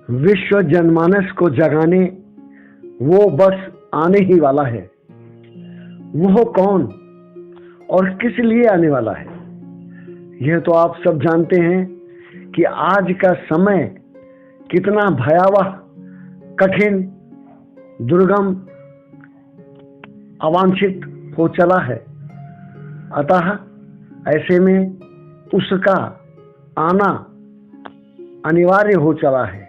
विश्व जनमानस को जगाने वो बस आने ही वाला है। वो कौन और किस लिए आने वाला है, यह तो आप सब जानते हैं कि आज का समय कितना भयावह, कठिन, दुर्गम, अवांछित हो चला है। अतः ऐसे में उसका आना अनिवार्य हो चला है।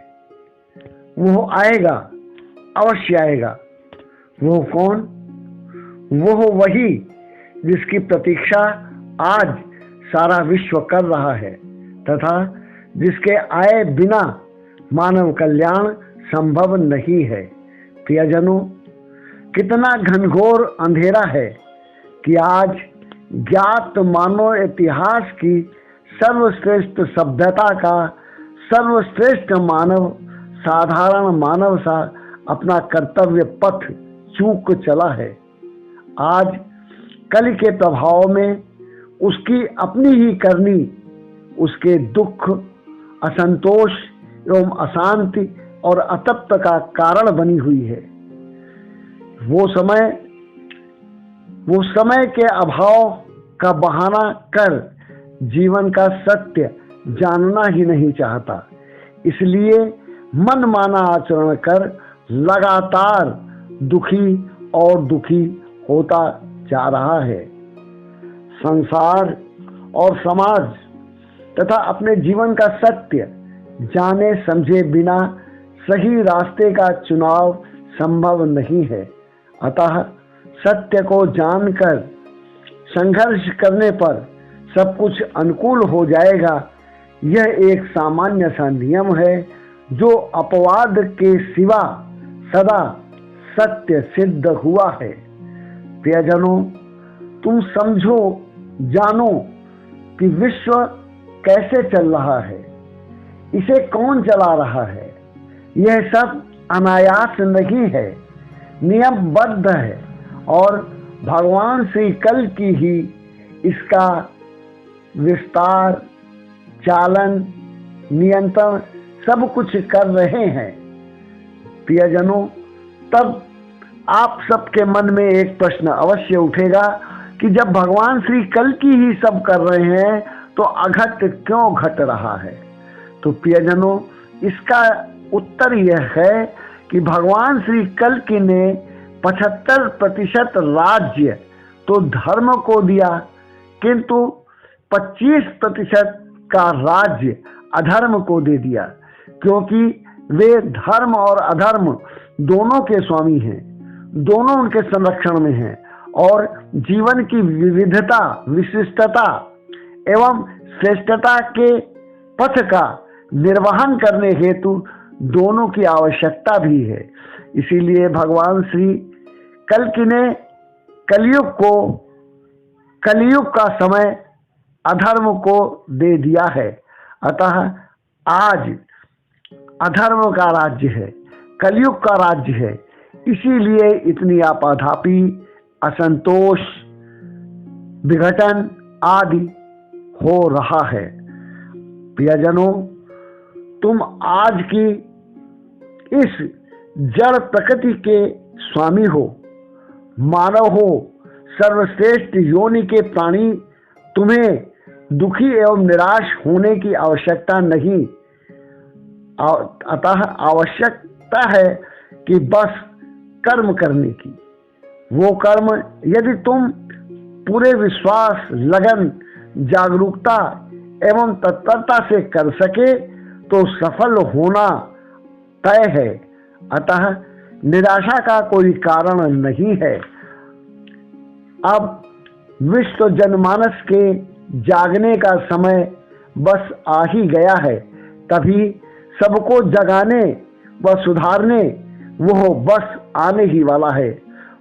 वो आएगा, अवश्य आएगा। वो कौन? वो वही जिसकी प्रतीक्षा आज सारा विश्व कर रहा है तथा जिसके आए बिना मानव कल्याण संभव नहीं है। प्रियजनों, कितना घनघोर अंधेरा है कि आज ज्ञात मानव इतिहास की सर्वश्रेष्ठ सभ्यता का सर्वश्रेष्ठ मानव, साधारण मानव सा अपना कर्तव्य पथ चूक चला है। आज कल के प्रभाव में उसकी अपनी ही करनी उसके दुख, असंतोष एवं अशांति और अतप्त का कारण बनी हुई है। वो समय के अभाव का बहाना कर जीवन का सत्य जानना ही नहीं चाहता, इसलिए मनमाना आचरण कर लगातार दुखी और दुखी होता जा रहा है। संसार और समाज तथा अपने जीवन का सत्य जाने समझे बिना सही रास्ते का चुनाव संभव नहीं है। अतः सत्य को जानकर संघर्ष करने पर सब कुछ अनुकूल हो जाएगा, यह एक सामान्य सा नियम है जो अपवाद के सिवा सदा सत्य सिद्ध हुआ है। प्रियजनों, तुम समझो, जानो कि विश्व कैसे चल रहा है, इसे कौन चला रहा है। यह सब अनायास नहीं है, नियमबद्ध है और भगवान श्री कल की ही इसका विस्तार, चालन, नियंत्रण सब कुछ कर रहे हैं। प्रियजनों, तब आप सबके मन में एक प्रश्न अवश्य उठेगा कि जब भगवान श्री कल की ही सब कर रहे हैं तो अघट क्यों घट रहा है। तो प्रियजनों, इसका उत्तर यह है कि भगवान श्री कल की ने 75% राज्य तो धर्म को दिया, किंतु 25% का राज्य अधर्म को दे दिया, क्योंकि वे धर्म और अधर्म दोनों के स्वामी हैं, दोनों उनके संरक्षण में हैं और जीवन की विविधता, विशिष्टता एवं श्रेष्ठता के पथ का निर्वहन करने हेतु दोनों की आवश्यकता भी है। इसीलिए भगवान श्री कल्कि ने कलयुग का समय अधर्म को दे दिया है। अतः आज अधर्म का राज्य है, कलयुग का राज्य है। इसीलिए इतनी आपाधापी, असंतोष, विघटन आदि हो रहा है। प्रियजनों, तुम आज की इस जड़ प्रकृति के स्वामी हो, मानव हो, सर्वश्रेष्ठ योनि के प्राणी। तुम्हें दुखी एवं निराश होने की आवश्यकता नहीं, अतः आवश्यकता है कि बस कर्म करने की। वो कर्म यदि तुम पूरे विश्वास, लगन, जागरूकता एवं तत्परता से कर सके तो सफल होना तय है। अतः निराशा का कोई कारण नहीं है। अब विश्व जनमानस के जागने का समय बस आ ही गया है। तभी सबको जगाने व सुधारने वो बस आने ही वाला है।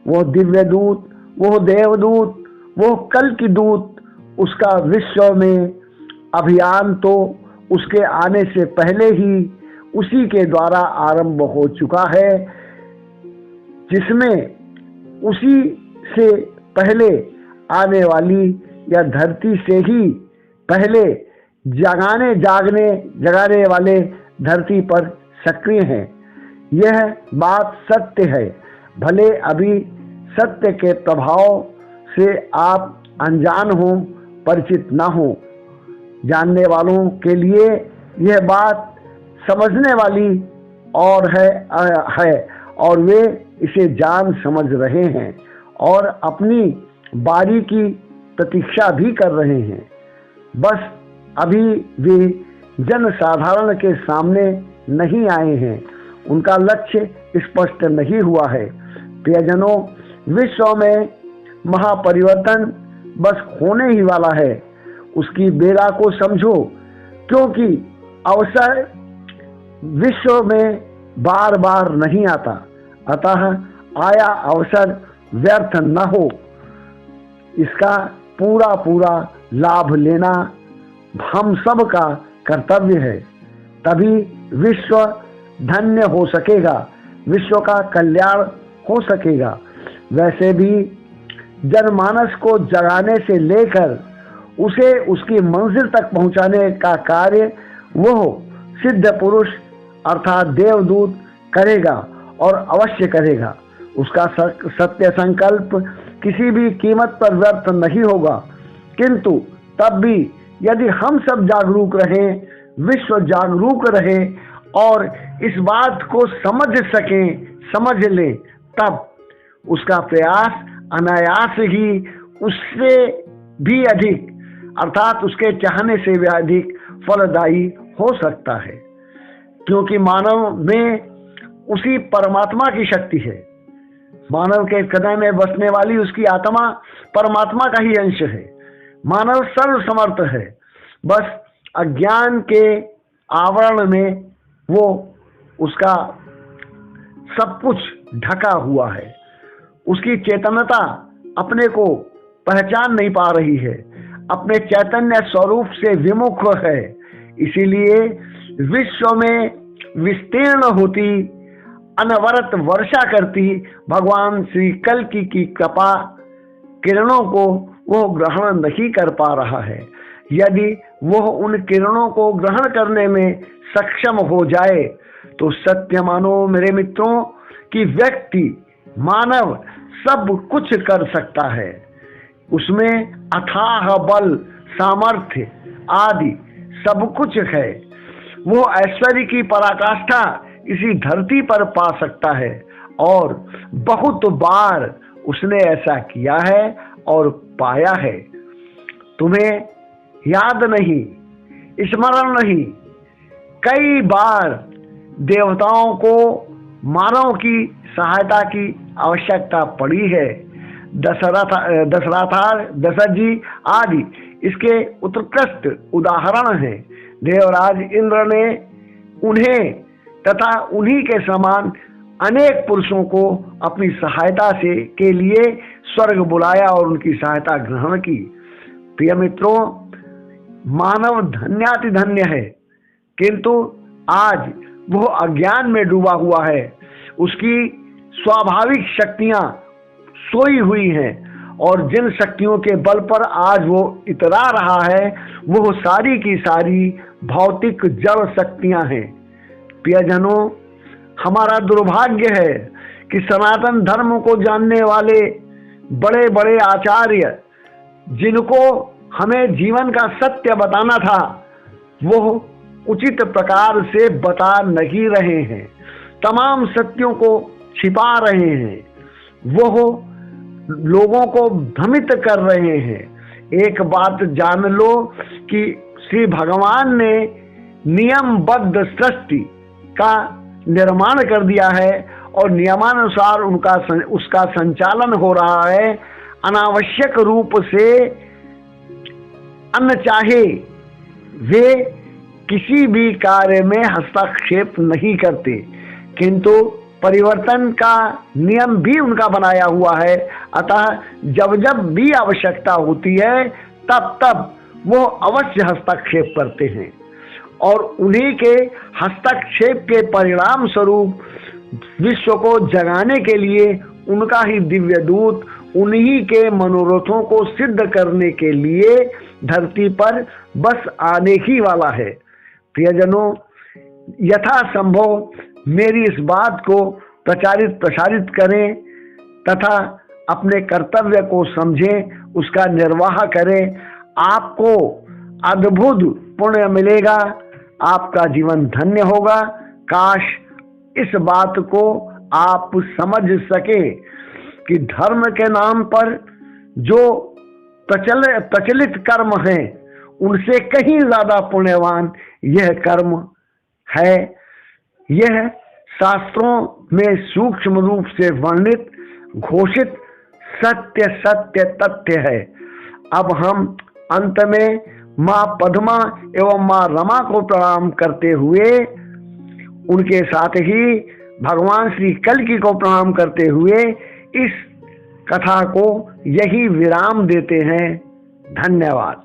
वो दिव्य दूत, वो देवदूत, वो कल की दूत, उसका विश्व में अभियान तो उसके आने से पहले ही उसी के द्वारा आरंभ हो चुका है, जिसमें उसी से पहले आने वाली या धरती से ही पहले जगाने वाले धरती पर सक्रिय हैं। यह बात सत्य है। भले अभी सत्य के प्रभाव से आप अनजान हो, परिचित न हो। जानने वालों के लिए यह बात समझने वाली और है और वे इसे जान समझ रहे हैं और अपनी बारी की प्रतीक्षा भी कर रहे हैं। बस अभी वे जन साधारण के सामने नहीं आए हैं, उनका लक्ष्य स्पष्ट नहीं हुआ है। प्रियजनों, विश्व में महापरिवर्तन बस होने ही वाला है। उसकी बेरा को समझो, क्योंकि अवसर विश्व में बार बार नहीं आता। अतः आया अवसर व्यर्थ न हो, इसका पूरा पूरा लाभ लेना हम सब का कर्तव्य है। तभी विश्व धन्य हो सकेगा, विश्व का कल्याण हो सकेगा। वैसे भी जनमानस को जगाने से लेकर उसे उसकी मंजिल तक पहुंचाने का कार्य वह सिद्ध पुरुष अर्थात देवदूत करेगा और अवश्य करेगा। उसका सत्य संकल्प किसी भी कीमत पर व्यर्थ नहीं होगा। किंतु तब भी यदि हम सब जागरूक रहें, विश्व जागरूक रहे और इस बात को समझ लें, तब उसका प्रयास अनायास ही उससे भी अधिक अर्थात उसके चाहने से भी अधिक फलदायी हो सकता है। क्योंकि मानव में उसी परमात्मा की शक्ति है। मानव के हृदय में बसने वाली उसकी आत्मा परमात्मा का ही अंश है। मानव सर्व समर्थ है, बस अज्ञान के आवरण में वो उसका सब कुछ ढका हुआ है। उसकी चेतनता अपने को पहचान नहीं पा रही है, अपने चैतन्य स्वरूप से विमुख है। इसीलिए विश्व में विस्तीर्ण होती अनवरत वर्षा करती भगवान श्री कल्कि की कृपा किरणों को वह ग्रहण नहीं कर पा रहा है। यदि वह उन किरणों को ग्रहण करने में सक्षम हो जाए तो सत्य मानो मेरे मित्रों कि व्यक्ति मानव सब कुछ कर सकता है। उसमें अथाह बल, सामर्थ्य आदि सब कुछ है। वो ऐश्वर्य की पराकाष्ठा इसी धरती पर पा सकता है और बहुत बार उसने ऐसा किया है और पाया है। तुम्हें याद नहीं, स्मरण नहीं, कई बार देवताओं को मानव की सहायता की आवश्यकता पड़ी है। दशरथ जी आदि इसके उत्कृष्ट उदाहरण हैं। देवराज इंद्र ने उन्हें तथा उन्हीं के समान अनेक पुरुषों को अपनी सहायता के लिए स्वर्ग बुलाया और उनकी सहायता ग्रहण की। प्रिय मित्रों, मानव धन्याति धन्य है, किंतु आज वो अज्ञान में डूबा हुआ है। उसकी स्वाभाविक शक्तियां सोई हुई हैं और जिन शक्तियों के बल पर आज वो इतरा रहा है वो सारी की सारी भौतिक जड़ शक्तियां हैं। प्रियजनों, हमारा दुर्भाग्य है कि सनातन धर्म को जानने वाले बड़े बड़े आचार्य जिनको हमें जीवन का सत्य बताना था वो उचित प्रकार से बता नहीं रहे हैं, तमाम सत्यों को छिपा रहे हैं, वो लोगों को भ्रमित कर रहे हैं। एक बात जान लो कि श्री भगवान ने नियमबद्ध सृष्टि का निर्माण कर दिया है और नियमानुसार उसका संचालन हो रहा है। अनावश्यक रूप से अनचाहे वे किसी भी कार्य में हस्तक्षेप नहीं करते, किंतु परिवर्तन का नियम भी उनका बनाया हुआ है। अतः जब जब भी आवश्यकता होती है तब तब वो अवश्य हस्तक्षेप करते हैं और उन्हीं के हस्तक्षेप के परिणाम स्वरूप विश्व को जगाने के लिए उनका ही दिव्य दूत उन्हीं के मनोरथों को सिद्ध करने के लिए धरती पर बस आने ही वाला है। प्रियजनों, यथासंभव मेरी इस बात को प्रसारित करें तथा अपने कर्तव्य को समझें, उसका निर्वाह करें। आपको अद्भुत पुण्य मिलेगा, आपका जीवन धन्य होगा। काश इस बात को आप समझ सके कि धर्म के नाम पर जो प्रचलित कर्म हैं उनसे कहीं ज्यादा पुण्यवान यह कर्म है। यह शास्त्रों में सूक्ष्म रूप से वर्णित घोषित सत्य तथ्य है। अब हम अंत में माँ पद्मा एवं माँ रमा को प्रणाम करते हुए, उनके साथ ही भगवान श्री कल्कि को प्रणाम करते हुए इस कथा को यही विराम देते हैं। धन्यवाद।